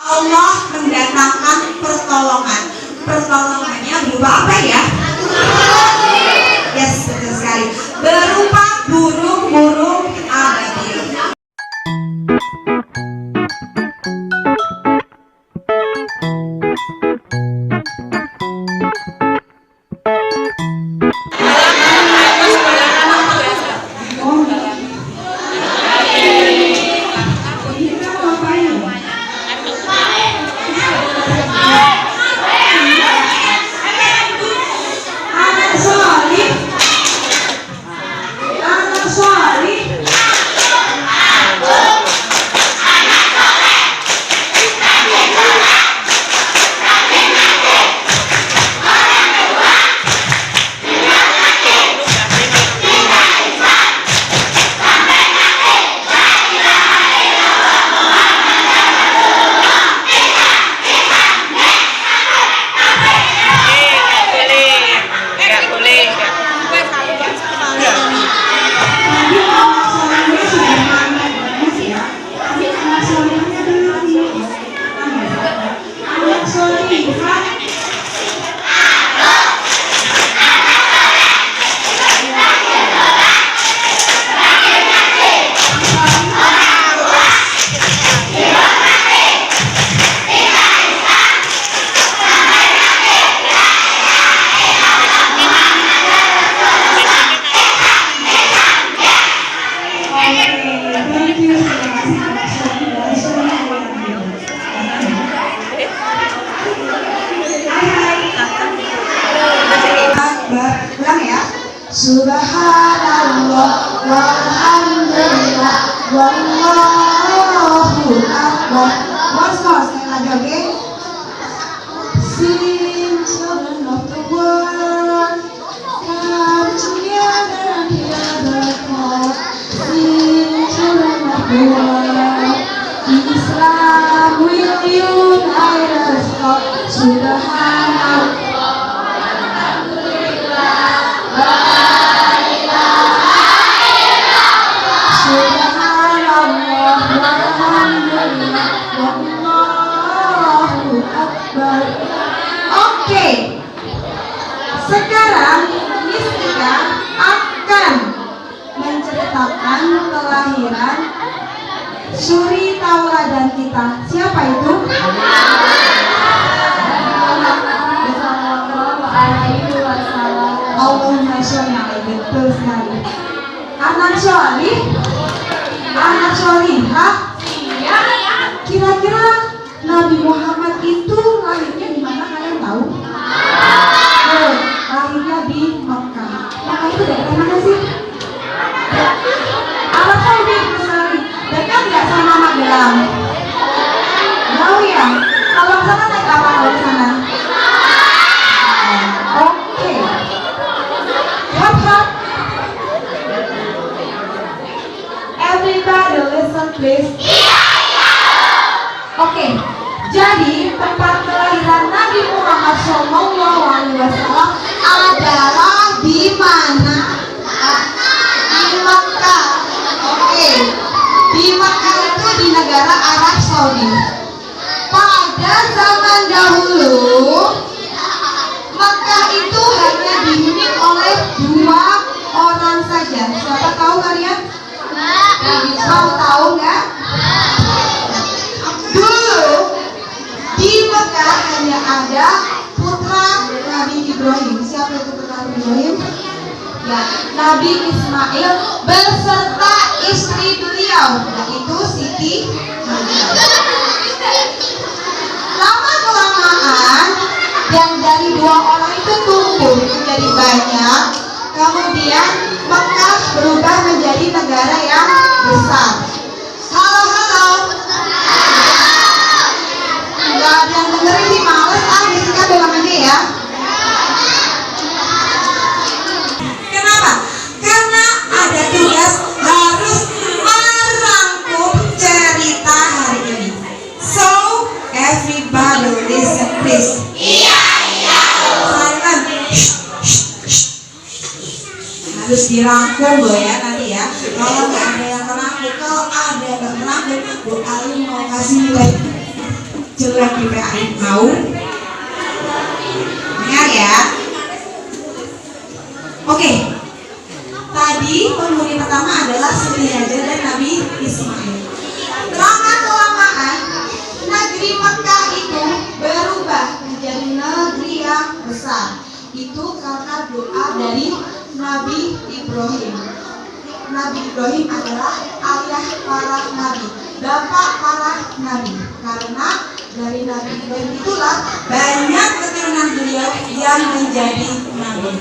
Allah mendatangkan pertolongan. Pertolongannya berupa apa ya? Yes, betul sekali. Berupa burung-burung ababil. Subhanallah walhamdulillah wallahu akbar. Once more, sekali lagi, oke? Sing children of the world, come together and hear the call. Sing children of the world, Islam will unite us all. Subhanallah. Oke, sekarang Miss Tika akan menceritakan kelahiran suri tauladan kita. Siapa itu? Allahumma sholli alaihi. Betul sekali. Anak sholih, anak sholihah. Kira-kira Nabi Muhammad itu lahirnya di mana, kalian tahu? Lahirnya di Mekah. Mekah itu daerah mana sih? Arab Saudi sekali. Dekat nggak sama Magelang? Jauh ya? Kalau ke sana naik apa kalau ke sana? Oke. Hap. Everybody listen please. Oke, jadi tempat kelahiran Nabi Muhammad SAW adalah di mana? Di Mekah. Oke, di Mekah itu di negara Arab Saudi. Pada zaman dahulu, Mekah itu hanya dihuni oleh 2 orang saja. Siapa tahu kalian? Mau tahu nggak? Dulu di Mekah hanya ada putra Nabi Ibrahim. Siapa itu putra Nabi Ibrahim? Ya, Nabi Ismail beserta istri beliau, yaitu Siti Hajar. Lama kelamaan yang dari 2 orang itu tumbuh menjadi banyak. Kemudian Mekah berubah menjadi negara yang besar. Halo. Gak ada yang dengerin sih, males Jessica bilang aja ya. Kenapa? Karena ada tugas harus merangkum cerita hari ini. So, everybody listen please. Iya. Silent. Harus dirangkum loh ya nanti ya. Kalau nggak ada yang merangkum, kalau ada yang nggak merangkum, Bu Ali mau kasih nilai. jelek di PAI? Mau? Dengar ya. Oke. Tadi penghuni pertama adalah Siti Hajar dan Nabi Ismail. Lama-kelamaan negeri Mekah itu berubah menjadi negeri yang besar. Itu karena doa dari Nabi Ibrahim. Nabi Ibrahim adalah ayah para nabi, bapak para nabi. Karena dari Nabi Ibrahim itulah banyak keturunan beliau yang menjadi nabi.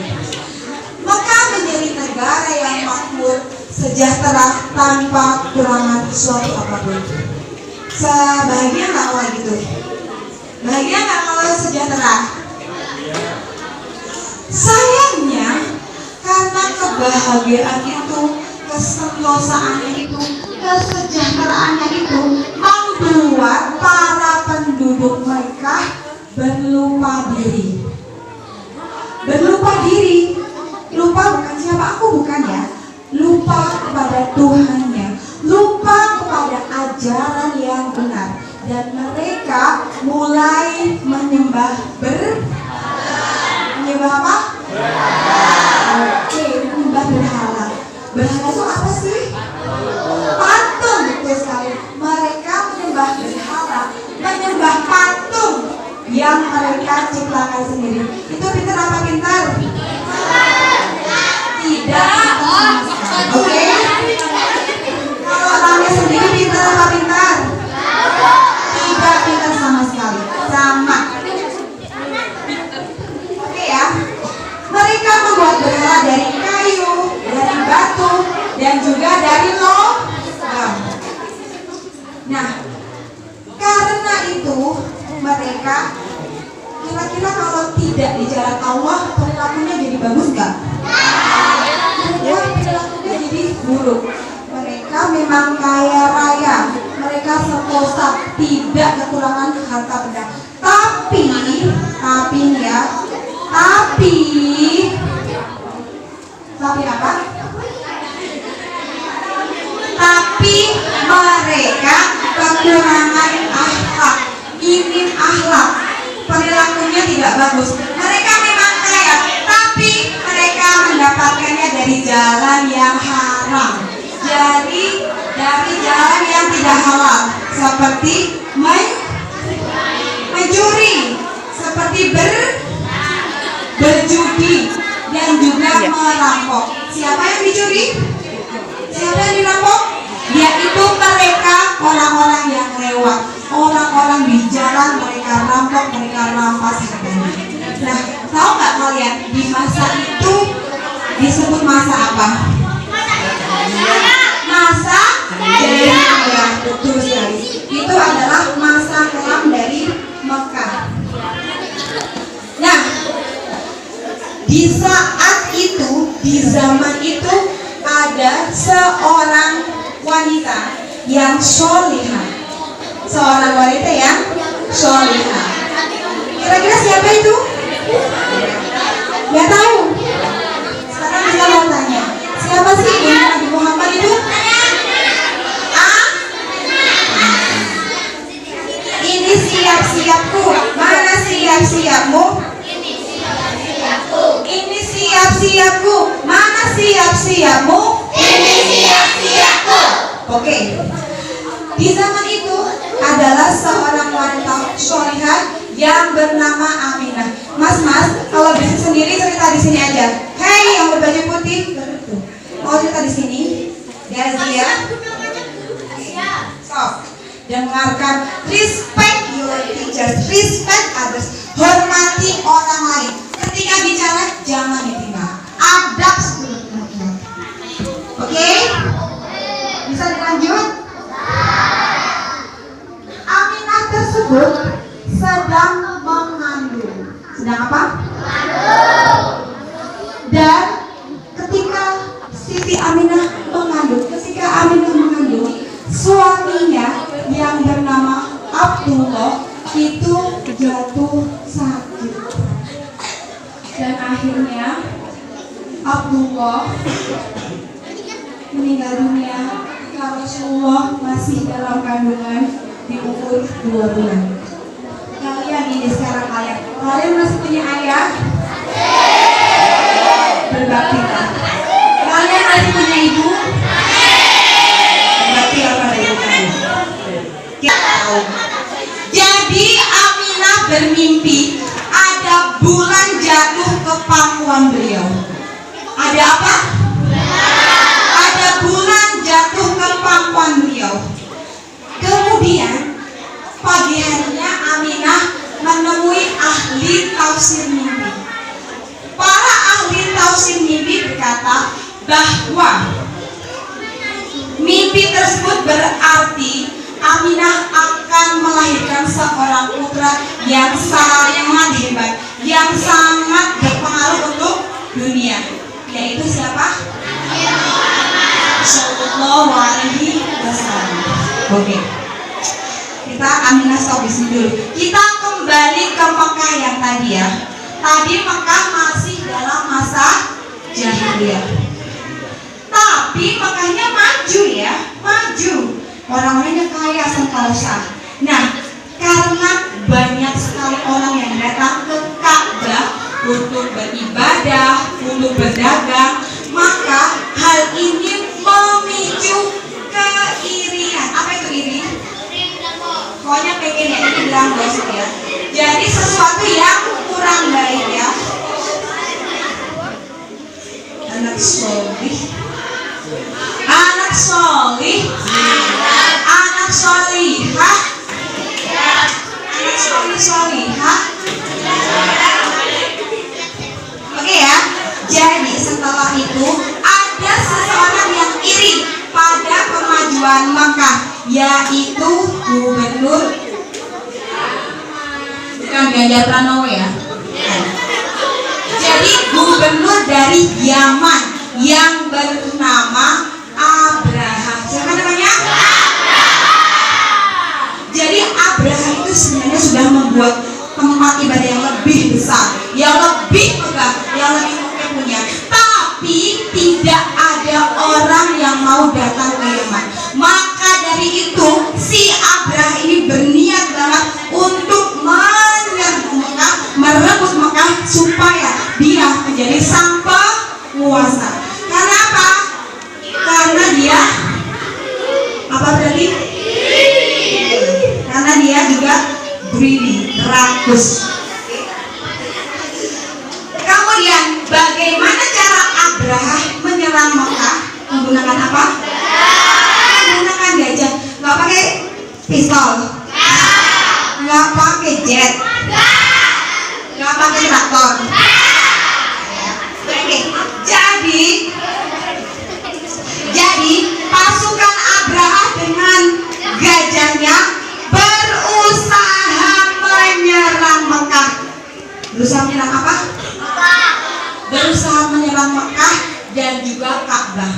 Mekah menjadi negara yang makmur, sejahtera, tanpa kekurangan suatu apapun. Sebahagia nggak kalau gitu? Bahagia nggak kalau sejahtera? Sayangnya, karena kebahagiaan itu, kesentosaannya itu, kesejahteraannya itu membuat para penduduk Mekah berlupa diri. Berlupa diri, lupa bukan siapa aku, bukan ya. Lupa kepada Tuhannya, lupa kepada ajaran yang benar, dan mereka mulai menyembah menyembah apa? Oke, menyembah berhala. Berhala itu apa sih? Patung, betul sekali. Mereka menyembah berhala, menyembah patung yang mereka ciptakan sendiri. Itu pintar apa pintar? Tidak. Oke. Kalau orangnya sendiri pintar apa pintar? Tidak pintar sama sekali. Sama. Oke ya. Mereka membuat berhala dari kayu, dari batu, dan juga dari logam. Nah, karena itu mereka kira-kira kalau tidak di jalan Allah, perilakunya jadi bagus nggak? Ya, perilakunya jadi buruk. Mereka memang kaya raya, mereka sentosa, tidak kekurangan harta benda. Tapi apa? Tapi mereka kekurangan akhlak, minim akhlak, perilakunya tidak bagus. Mereka memang kaya, tapi mereka mendapatkannya dari jalan yang haram, dari jalan yang tidak halal, seperti mencuri, seperti berjudi, dan juga merampok. Siapa yang dicuri? Siapa yang dirampok? Yaitu mereka, orang-orang yang lewat, orang-orang di jalan, mereka rampok, mereka rampas hartanya. Nah, tahu nggak kalian di masa itu disebut masa apa? Masa jahiliyah, betul sekali. Itu adalah masa kelam dari Mekah. Nah, di saat itu, di zaman itu ada seorang wanita yang solihah. Seorang wanita yang solihah. Kira-kira siapa itu? Gak tahu. Sekarang bisa mau tanya, siapa sih yang Nabi Muhammad itu? Ini siap-siapku. Mana siap-siapmu? Ini siap-siapku. Mana siap-siapmu? Ini siap-siapku. Oke. Di zaman itu adalah seorang wanita solihah yang bernama Aminah. Mas, kalau bisa sendiri cerita di sini aja. Hei, yang berbaju putih, mau cerita di sini? Gazia. Stop. Dengarkan. Respect your teachers, respect others. Hormati orang lain. Ketika bicara jangan diterima. Adab sepenuhnya. Oke? Bisa dilanjut? Aminah tersebut sedang mengandung. Sedang apa? Dan ketika Siti Aminah mengandung, suaminya yang bernama Abdullah itu jatuh sakit. Dan akhirnya Abdullah meninggal dunia karena Rasulullah masih dalam kandungan di umur 2 bulan. bermimpi ada bulan jatuh ke pangkuan beliau. Ada apa? Ada bulan jatuh ke pangkuan beliau. Kemudian pagi harinya Aminah menemui ahli tafsir mimpi. Para ahli tafsir mimpi berkata bahwa mimpi tersebut berarti Aminah akan melahirkan seorang putra yang sangat hebat, yang sangat berpengaruh untuk dunia, yaitu siapa? Sallallahu alaihi wasallam. Oke. Kita Aminah stop di sini dulu. Kita kembali ke Mekah yang tadi ya. Tadi Mekah masih dalam masa jahiliyah. Tapi Mekahnya maju ya, maju. Orang-orangnya kaya sengkausa. Nah, karena banyak sekali orang yang datang ke Ka'bah untuk beribadah, untuk berdagang, maka hal ini memicu keirian. Apa itu iri? Pokoknya pengen ya, ini bilang gosip ya. Jadi sesuatu yang kurang baik ya. Anak solih, anak solih, anak solihah, anak solih solihah. Oke ya. Jadi setelah itu ada seseorang yang iri pada kemajuan Mekah, yaitu gubernur, bukan Ganjar Pranowo ya. Jadi gubernur dari Yaman yang bernama Abraha. Siapa namanya? Jadi Abraha itu sebenarnya sudah membuat tempat ibadah yang lebih besar, yang lebih megah, yang lebih punya. Tapi tidak ada orang yang mau datang ke Yaman. Maka dari itu si Abraha ini berniat banget untuk menyerbu Mekah, merebut Mekah supaya dia menjadi sang penguasa. Karena apa? Karena dia apa berarti? Karena dia juga greedy, rakus. Kemudian bagaimana cara Abraha menyerang Mekah? Menggunakan apa? Menggunakan gajah. Nggak pakai pistol, nggak pakai jet, nggak pakai traktor. Oke, jadi pasukan Abraha dengan gajahnya berusaha menyerang Mekah. Berusaha menyerang apa? Berusaha menyerang Mekah dan juga Ka'bah.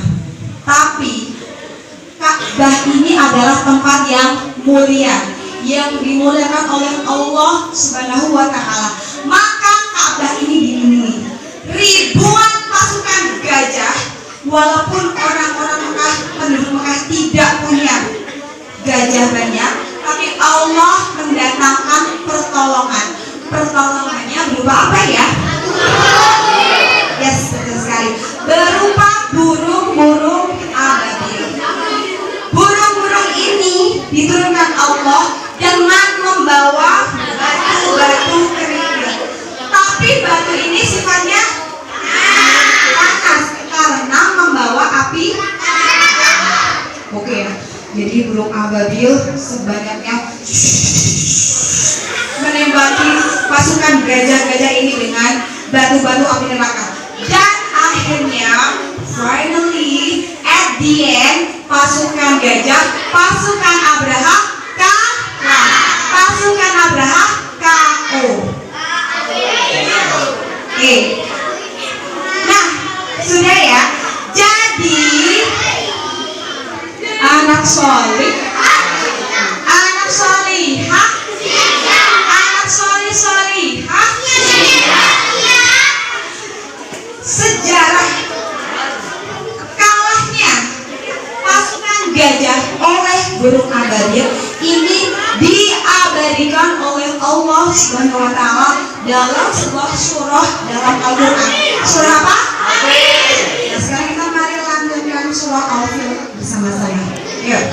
Tapi Ka'bah ini adalah tempat yang mulia, yang dimuliakan oleh Allah Subhanahu wa Ta'ala. Maka Ka'bah ini dilindungi. Ribuan pasukan gajah, walaupun orang-orang Mekah, penduduk Mekah tidak punya gajah banyak, tapi Allah mendatangkan pertolongan. Pertolongannya berupa apa ya? Yes, betul sekali. Berupa burung-burung ababil. Burung-burung ini diturunkan Allah dengan membawa batu-batu kerikil. Tapi batu ini sifatnya panas karena membawa api. Oke, jadi burung ababil sebanyaknya menembaki pasukan gajah-gajah ini dengan batu-batu api neraka. Dan akhirnya, finally, at the end, pasukan gajah, pasukan Abraha kalah. Pasukan Abraha KO. Oke. Nah, sudah ya. Jadi anak solih, anak solihah, anak solih solihah. Sejarah kalahnya pasukan gajah oleh burung ababil ini diabadikan oleh Allah Subhanahu wa Ta'ala dalam sebuah surah dalam Al-Quran. Surah apa? Nah, sekarang kita mari lanjutkan surah Al-Fil bersama-sama. Yuk.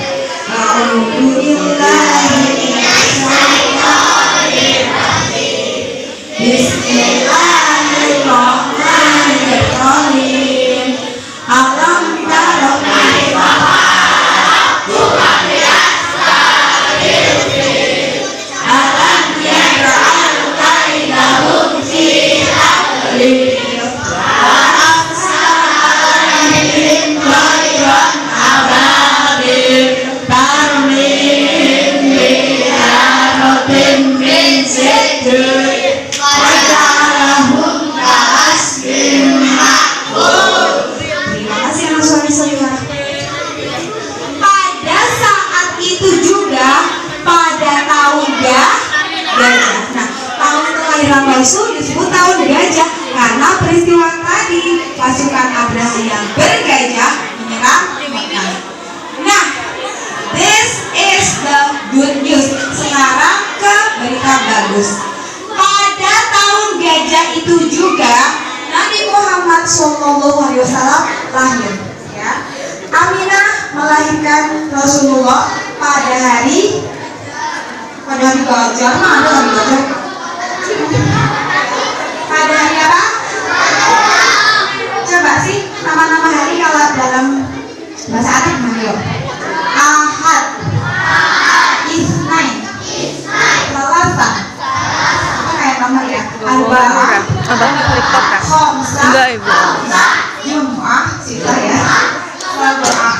A'udzubillahi minasyaitonir rajim. Wasallam lahir. Ya. Aminah melahirkan Rasulullah pada hari gajah. Mana ada hari gajah? Pada hari apa? Coba sih nama-nama hari kalau dalam bahasa Arab mana? Ahad, Isnain, Selasa. Apa kayak nomor ya? Arba'ah, Khamsah, Enggak, Ibu. Jum'ah, Sita ya. Sab'ah.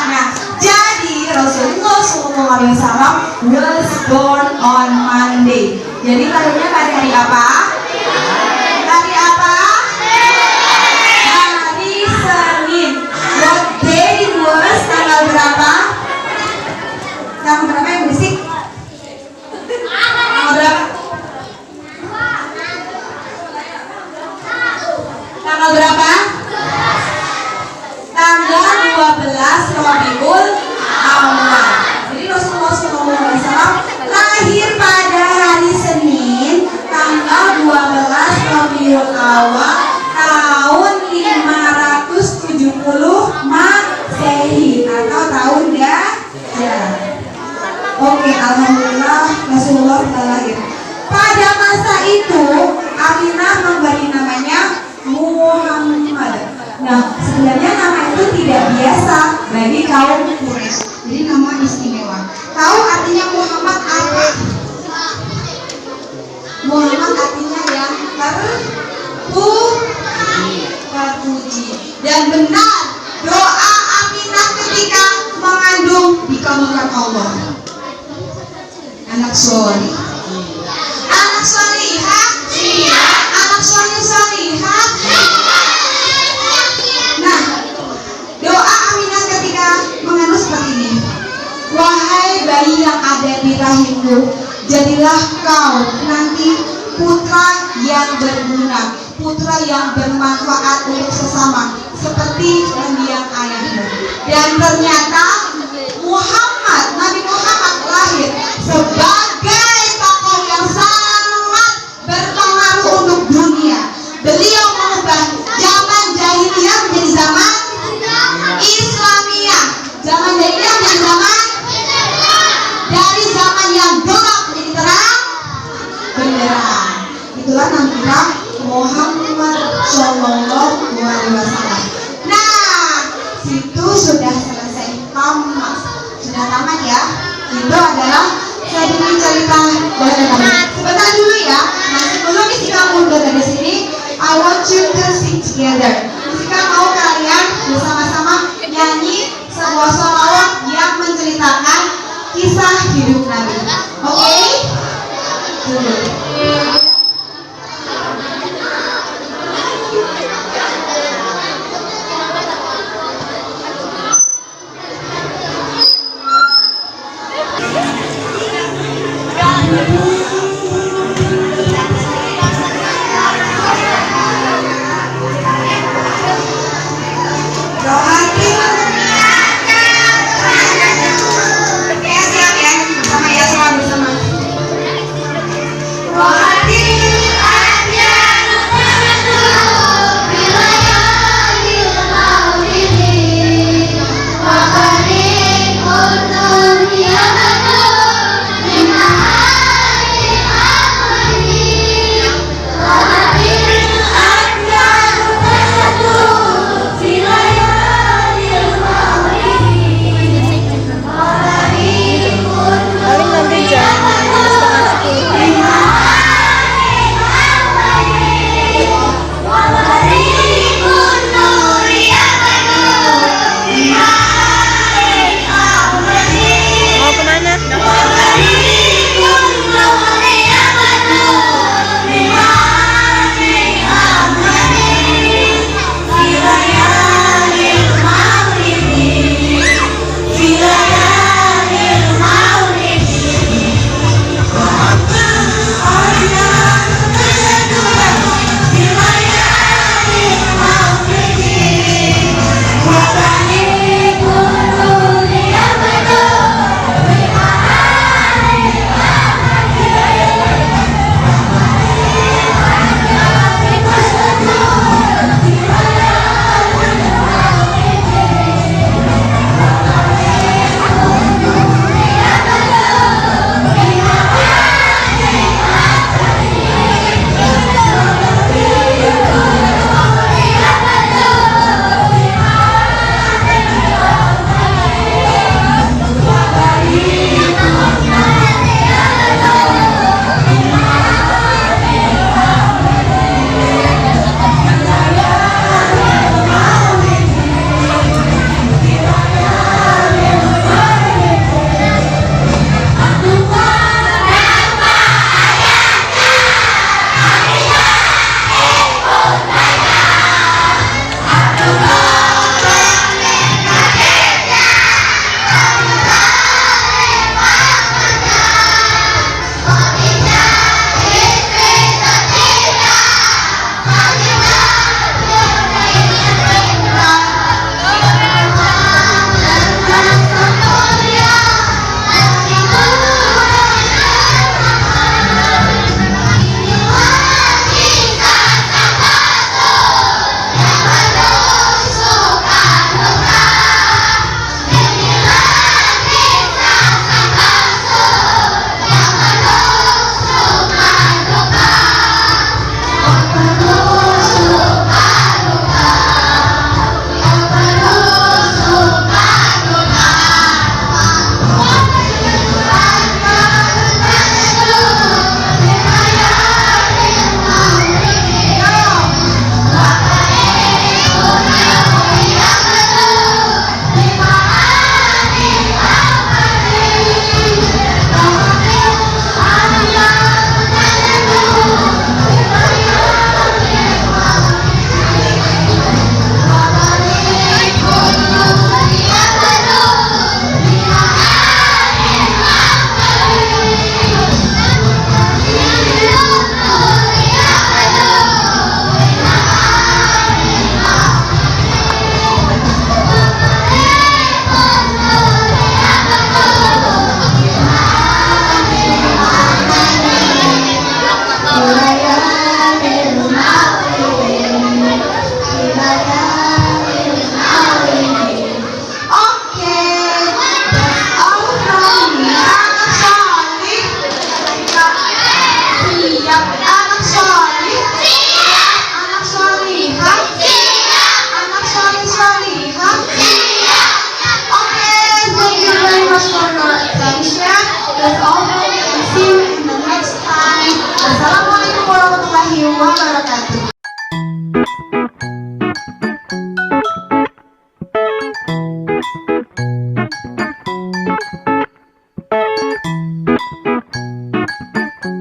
Nah, jadi Rasulullah SAW was born on Monday. Jadi lahirnya pada hari apa? Hari apa? Hari Senin. What day it was? Tanggal berapa? Tanggal berapa yang berisik? Tanggal berapa? Tanggal berapa? Tanggal 12 Rabiul Awal. Jadi Rasulullah SAW lahir pada hari Senin tanggal 12 Rabiul Awal tahun 570 Masehi atau tahun Dajjal. Oke, alhamdulillah Rasulullah telah lahir. Pada masa itu Aminah memberi namanya Muhammad. Nah, sebenarnya nama itu tidak biasa bagi kaum Quraisy. Jadi nama istimewa. Tahu artinya Muhammad apa? Muhammad artinya yang terpuji. Dan benar doa Aminah ketika mengandung dikabulkan Allah. Anak soleh. Anak solihah. Anak solihah. Nah, doa Aminah ketika mengandung seperti ini. Wahai bayi yang ada di rahimmu, jadilah kau nanti putra yang berguna, putra yang bermanfaat untuk sesama, seperti mendiang ayahmu. Dan ternyata Nabi Muhammad lahir sebagai tokoh yang sangat berpengaruh untuk dunia. Beliau mengubah zaman jahiliyah menjadi zaman Islamiyah. Zaman jahiliyah menjadi zaman, dari zaman yang gelap menjadi terang benderang. Itulah nama Muhammad Shallallahu Alaihi Wasallam. Nah, situ sudah selesai tamat. Sudah tamat ya. Itu adalah sedikit cerita dari kami. Sebentar dulu ya. Nah, sebelum Jessica mundur dari sini, I want you to sing together. Jessica mau kalian bersama-sama nyanyi sebuah sholawat yang menceritakan kisah hidup Nabi. Oke? Dulu. That's all from me, and see you in the next time. Wassalamualaikum warahmatullahi wabarakatuh.